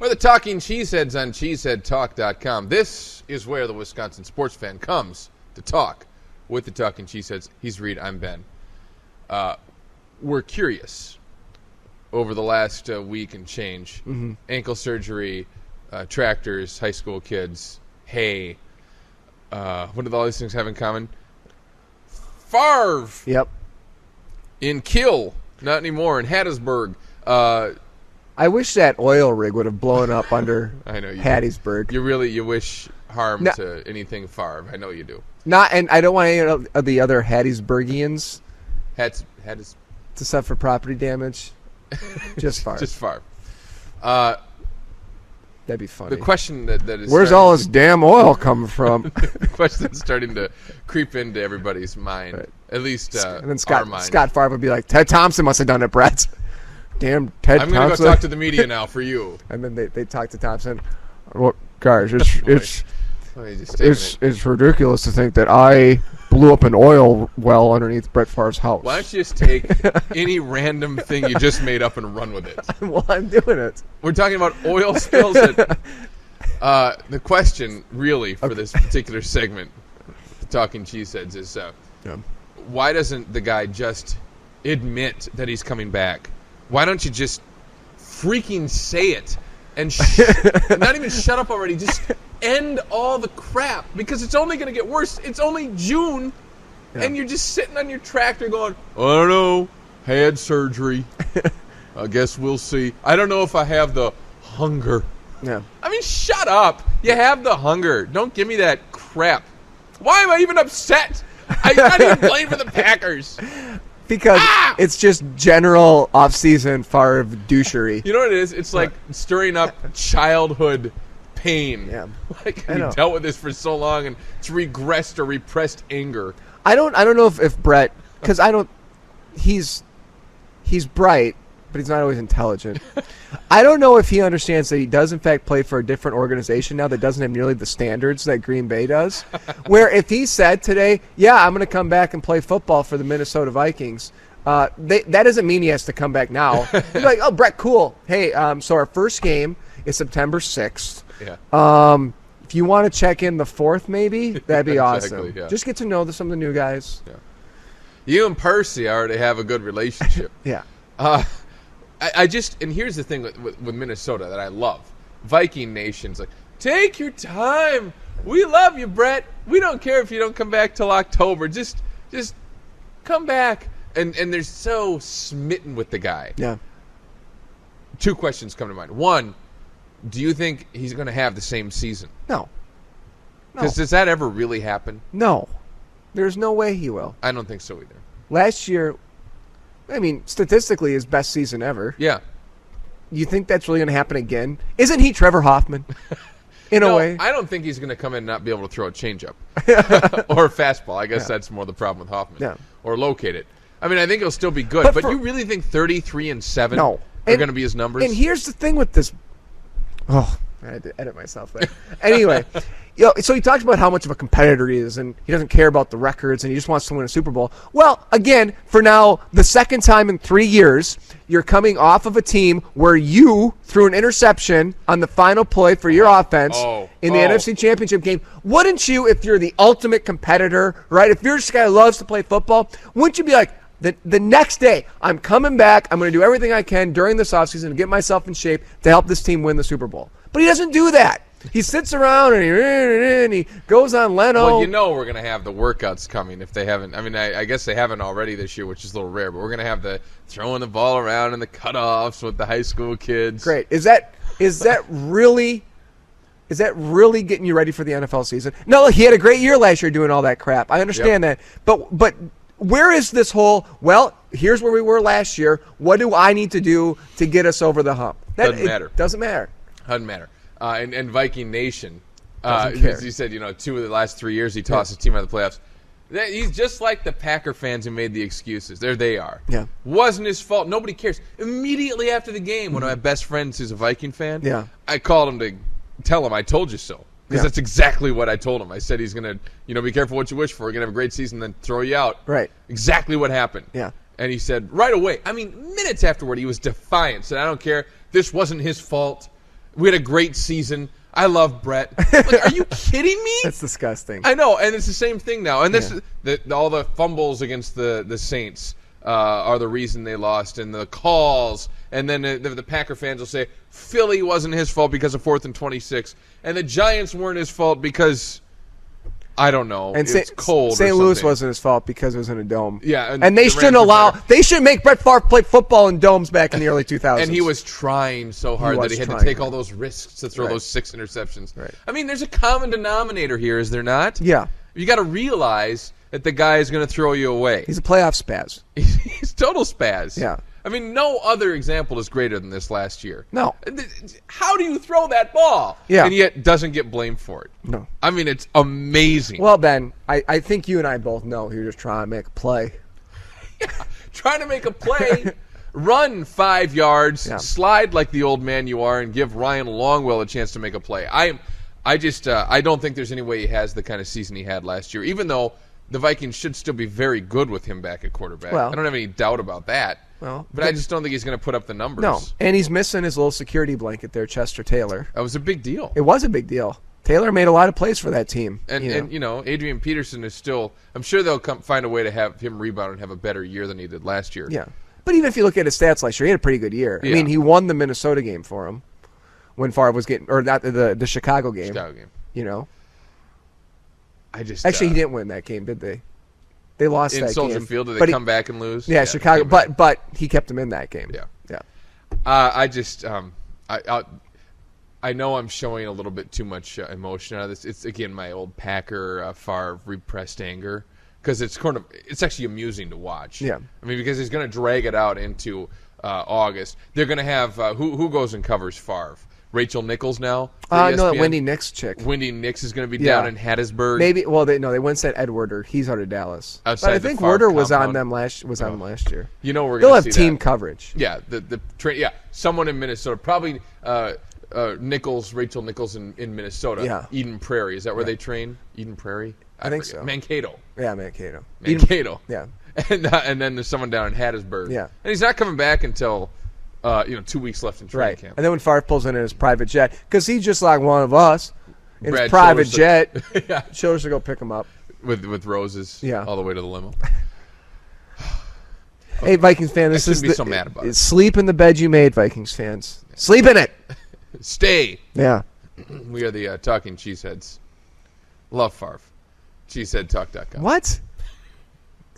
We're the Talking Cheeseheads on cheeseheadtalk.com. This is where the Wisconsin sports fan comes to talk with the Talking Cheeseheads. He's Reed, I'm Ben. We're curious over the last week and change. Ankle surgery, tractors, high school kids, hay. What do all these things have in common? Favre. Yep. In Kill. Not anymore. In Hattiesburg. I wish that oil rig would have blown up under I know you Hattiesburg. You wish harm to anything Favre. I know you do. And I don't want any of the other Hattiesburgians Hatties to suffer property damage. Just Favre. Just Favre. That'd be funny. The question that is where's all this damn oil coming from? the question that's starting to creep into everybody's mind, Right. At least and then our mind. Scott Favre would be like, Ted Thompson must have done it, Brett. Damn Ted I'm Thompson. going to go talk to the media now for you. And then they talk to Thompson. Well, guys, it's ridiculous to think that I blew up an oil well underneath Brett Favre's house. Why don't you just take any random thing you just made up and run with it? Well, I'm doing it. We're talking about oil spills. The question, really, for this particular segment, the Talking Cheeseheads, is why doesn't the guy just admit that he's coming back? Why don't you just freaking say it and not even shut up already? Just end all the crap, because it's only going to get worse. It's only June, and you're just sitting on your tractor going, I don't know, had surgery. I guess we'll see. I don't know if I have the hunger. Yeah. I mean, shut up. You have the hunger. Don't give me that crap. Why am I even upset? I'm not even playing for the Packers. Because it's just general off-season Favre douchery. You know what it is? It's like stirring up childhood pain. Yeah. Like you dealt with this for so long, and it's regressed or repressed anger. I don't know if Brett, because he's bright, but he's not always intelligent. I don't know if he understands that he does in fact play for a different organization now that doesn't have nearly the standards that Green Bay does. Where if he said today, I'm going to come back and play football for the Minnesota Vikings, that doesn't mean he has to come back now. He's like, oh, Brett, cool. Hey, so our first game is September 6th. Yeah. If you want to check in the 4th, maybe, that'd be awesome. Yeah. Just get to know some of the new guys. Yeah. You and Percy already have a good relationship. Yeah. And here's the thing with Minnesota that I love. Viking Nation's like, take your time. We love you, Brett. We don't care if you don't come back till October. Just come back. And they're so smitten with the guy. Yeah. Two questions come to mind. One, do you think he's going to have the same season? No. Because does that ever really happen? No. There's no way he will. I don't think so either. Last year, I mean, statistically, his best season ever. Yeah. You think that's really going to happen again? Isn't he Trevor Hoffman? In a way. I don't think he's going to come in and not be able to throw a changeup. Or a fastball. I guess that's more the problem with Hoffman. Yeah. Or locate it. I mean, I think he'll still be good. But you really think 33-7 are going to be his numbers? And here's the thing with this. Oh, I had to edit myself there. Anyway, so he talked about how much of a competitor he is, and he doesn't care about the records, and he just wants to win a Super Bowl. Well, again, for now, the second time in 3 years, you're coming off of a team where you threw an interception on the final play for your offense in the NFC Championship game. Wouldn't you, if you're the ultimate competitor, right? If you're this guy who loves to play football, wouldn't you be like, the next day, I'm coming back. I'm going to do everything I can during this offseason to get myself in shape to help this team win the Super Bowl. But he doesn't do that. He sits around and he goes on Leno. Well, we're going to have the workouts coming if they haven't. I mean, I guess they haven't already this year, which is a little rare. But we're going to have the throwing the ball around and the cutoffs with the high school kids. Great. Is that really getting you ready for the NFL season? No, look, he had a great year last year doing all that crap. I understand that. But where is this whole, here's where we were last year. What do I need to do to get us over the hump? Doesn't matter. Doesn't matter. Doesn't matter. And Viking Nation, care. as you said, 2 of the last 3 years he tossed his team out of the playoffs. He's just like the Packer fans who made the excuses. There they are. Yeah. Wasn't his fault. Nobody cares. Immediately after the game, one of my best friends who's a Viking fan, I called him to tell him I told you so. Because that's exactly what I told him. I said he's going to, be careful what you wish for. You're going to have a great season, then throw you out. Right. Exactly what happened. Yeah. And he said right away, minutes afterward, he was defiant. Said, I don't care. This wasn't his fault. We had a great season. I love Brett. Like, are you kidding me? That's disgusting. I know, and it's the same thing now. And this, all the fumbles against the Saints are the reason they lost, and the calls. And then the Packer fans will say Philly wasn't his fault because of 4th and 26, and the Giants weren't his fault because I don't know. And it's cold. St. Louis wasn't his fault because it was in a dome. Yeah, and they shouldn't allow. They should make Brett Favre play football in domes back in the early 2000s. And he was trying so hard that he had to take all those risks to throw those 6 interceptions. Right. I mean, there's a common denominator here, is there not? Yeah. You got to realize that the guy is going to throw you away. He's a playoff spaz. He's total spaz. Yeah. I mean, no other example is greater than this last year. No. How do you throw that ball? Yeah. And yet doesn't get blamed for it. No. I mean, it's amazing. Well, Ben, I think you and I both know he was just trying to make a play. Yeah. Trying to make a play, run 5 yards, slide like the old man you are, and give Ryan Longwell a chance to make a play. I don't think there's any way he has the kind of season he had last year, even though the Vikings should still be very good with him back at quarterback. Well, I don't have any doubt about that. Well, but I just don't think he's going to put up the numbers. No, and he's missing his little security blanket there, Chester Taylor. That was a big deal. It was a big deal. Taylor made a lot of plays for that team. And Adrian Peterson is still, I'm sure they'll find a way to have him rebound and have a better year than he did last year. Yeah. But even if you look at his stats last year, he had a pretty good year. Yeah. I mean, he won the Minnesota game for him when Favre was getting, or not the Chicago game. Chicago game. You know? Actually, he didn't win that game, did they? They lost that game. In Soldier Field, did they come back and lose? Yeah, Chicago. But he kept them in that game. Yeah. Yeah. I know I'm showing a little bit too much emotion out of this. It's, again, my old Packer Favre repressed anger because it's actually amusing to watch. Yeah. I mean, because he's going to drag it out into August. They're going to have who goes and covers Favre? Rachel Nichols now? No, that Wendy Nix chick. Wendy Nix is going to be down in Hattiesburg. Maybe. Well, they once said Ed Werder. He's out of Dallas. Outside but I think Werder was on them last year. You know we're They'll going to have see team that. coverage. Yeah, someone in Minnesota, probably Rachel Nichols in Minnesota. Yeah. Eden Prairie. Is that where they train? Eden Prairie? I think so. Mankato. Yeah, Mankato. Yeah. And then there's someone down in Hattiesburg. Yeah. And he's not coming back until 2 weeks left in training camp. And then when Favre pulls in his private jet, because he's just like one of us, in Brad his private jet, yeah. Childers to go pick him up. With roses all the way to the limo. Hey, Vikings fan, this is be so mad about it. Sleep in the bed you made, Vikings fans. Sleep in it. Stay. Yeah. We are the Talking Cheeseheads. Love Favre. Cheeseheadtalk.com. What?